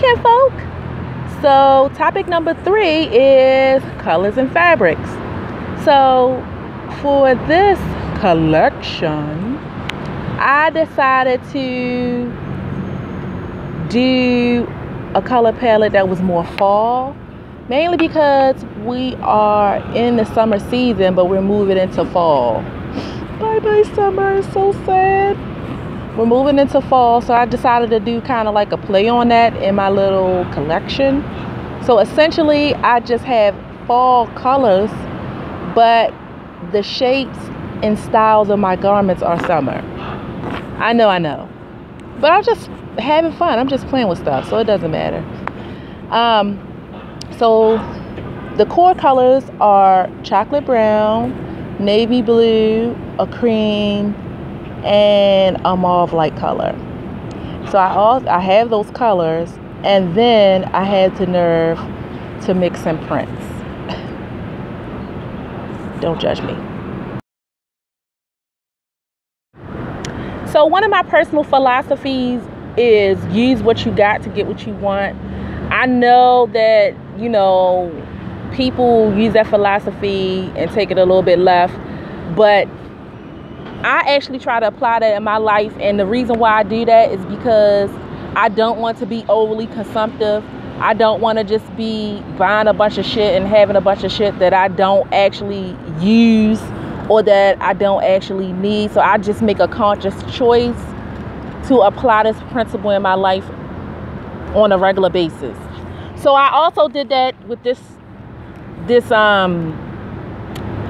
kinfolk. So topic number 3 is colors and fabrics. So for this collection, I decided to do a color palette that was more fall, mainly because we are in the summer season, but we're moving into fall. Bye bye summer, it's so sad. We're moving into fall, so I decided to do kind of like a play on that in my little collection. So essentially, I just have fall colors, but the shapes and styles of my garments are summer. I know. But I'm just having fun. I'm just playing with stuff, so it doesn't matter. So the core colors are chocolate brown, navy blue, a cream, and a mauve light color. So I have those colors, and then I had the nerve to mix some prints. Don't judge me. So one of my personal philosophies is use what you got to get what you want. I know that, you know, people use that philosophy and take it a little bit left, but I actually try to apply that in my life, and the reason why I do that is because I don't want to be overly consumptive. I don't want to just be buying a bunch of shit and having a bunch of shit that I don't actually use or that I don't actually need. So I just make a conscious choice to apply this principle in my life on a regular basis. So I also did that with this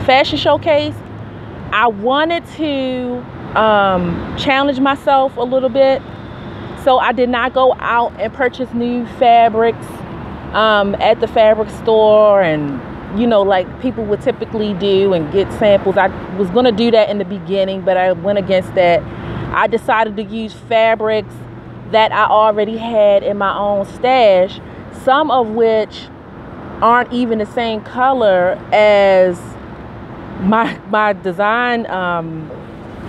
fashion showcase. I wanted to challenge myself a little bit. So I did not go out and purchase new fabrics at the fabric store and, you know, like people would typically do and get samples. I was going to do that in the beginning, but I went against that. I decided to use fabrics that I already had in my own stash, some of which aren't even the same color as my design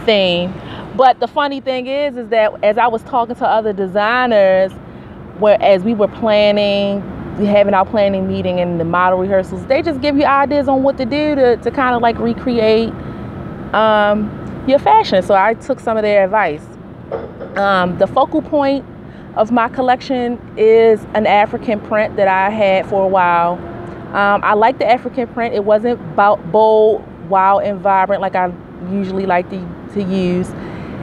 theme. But the funny thing is that as I was talking to other designers, as we were planning, having our planning meeting and the model rehearsals, they just give you ideas on what to do to kind of like recreate your fashion. So I took some of their advice. The focal point of my collection is an African print that I had for a while. I like the African print. It wasn't bold, wild, and vibrant like I usually like to use.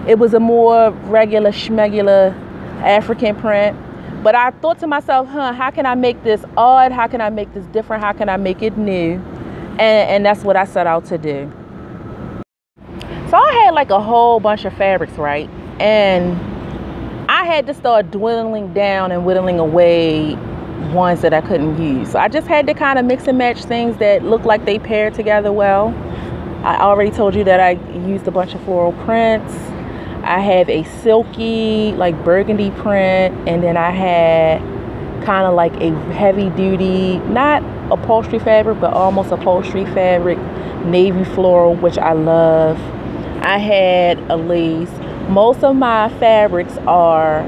It was a more regular, schmegular African print. But I thought to myself, how can I make this odd? How can I make this different? How can I make it new? And that's what I set out to do. So I had like a whole bunch of fabrics, right? And I had to start dwindling down and whittling away ones that I couldn't use. So I just had to kind of mix and match things that look like they pair together well. I already told you that I used a bunch of floral prints. I have a silky, like burgundy print, and then I had kind of like a heavy duty, not upholstery fabric, but almost upholstery fabric, navy floral, which I love. I had a lace. Most of my fabrics are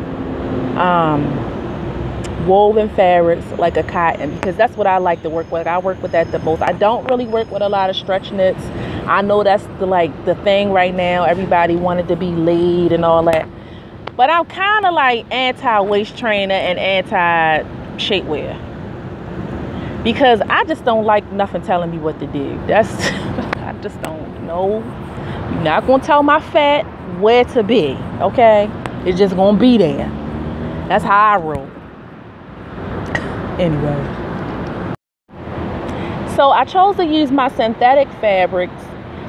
woven fabrics, like a cotton, because that's what I like to work with. I work with that the most. I don't really work with a lot of stretch knits. I know that's the thing right now. Everybody wanted to be laid and all that, but I'm kind of like anti-waist trainer and anti-shapewear, because I just don't like nothing telling me what to do. I just don't know. You're not gonna tell my fat where to be, okay? It's just gonna be there. That's how I roll. Anyway, so I chose to use my synthetic fabrics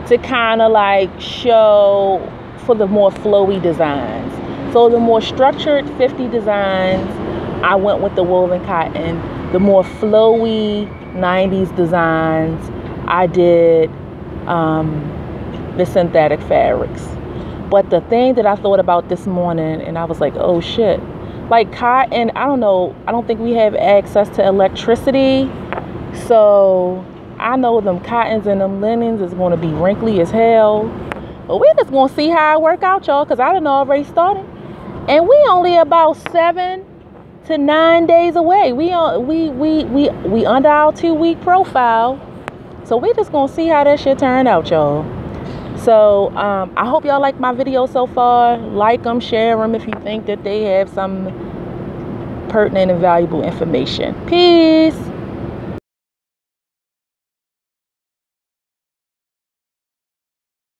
to kind of like show for the more flowy designs. So the more structured 50 designs, I went with the woven cotton. The more flowy 90s designs, I did the synthetic fabrics. But the thing that I thought about this morning, and I was like, oh shit, like cotton, I don't know, I don't think we have access to electricity. So I know them cottons and them linens is going to be wrinkly as hell. But we're just going to see how it work out, y'all, because I done already started. And we only about 7 to 9 days away. We under our 2-week profile. So we just gonna see how that shit turn out, y'all. So I hope y'all like my video so far. Like them, share them if you think that they have some pertinent and valuable information. Peace.